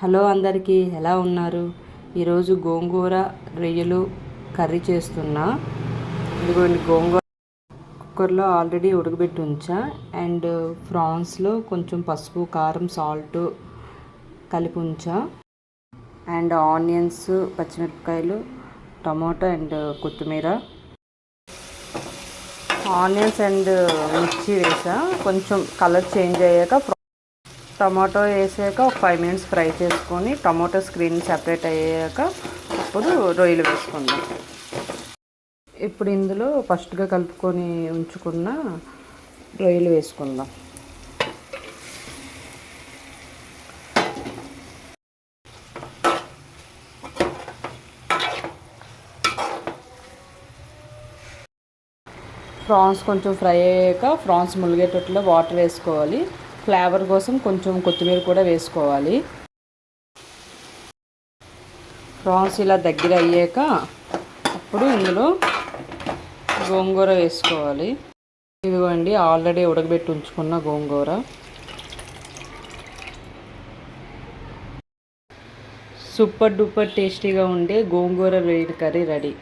Hello అందరికీ, ఎలా ఉన్నారు? ఈరోజు గోంగూర రొయ్యలు కర్రీ చేస్తున్నా. ఇదిగోండి, గోంగూర కుక్కర్లో ఆల్రెడీ ఉడకబెట్టి ఉంచా. అండ్ ఫ్రాన్స్లో కొంచెం పసుపు, కారం, సాల్ట్ కలిపి ఉంచా. అండ్ ఆనియన్స్, పచ్చిమిరపకాయలు, టమాటో అండ్ కొత్తిమీర. ఆనియన్స్ అండ్ మిర్చి వేసా. కొంచెం కలర్ చేంజ్ అయ్యాక టమాటో వేసాక ఒక 5 minutes ఫ్రై చేసుకొని టమాటో స్క్రీన్ సెపరేట్ అయ్యాక అప్పుడు రొయ్యలు వేసుకుందాం. ఇప్పుడు ఇందులో ఫస్ట్గా కలుపుకొని ఉంచుకున్న రొయ్యలు వేసుకుందాం. ప్రాన్స్ కొంచెం ఫ్రై అయ్యాక ప్రాన్స్ ములిగేటట్లో వాటర్ వేసుకోవాలి. ఫ్లేవర్ కోసం కొంచెం కొత్తిమీర కూడా వేసుకోవాలి. ప్రాన్స్ ఇలా దగ్గర అయ్యాక అప్పుడు ఇందులో గోంగూర వేసుకోవాలి. ఇదిగోండి, ఆల్రెడీ ఉడకబెట్టి ఉంచుకున్న గోంగూర. సూపర్ డూపర్ టేస్టీగా ఉండే గోంగూర రొయ్యల కర్రీ రెడీ.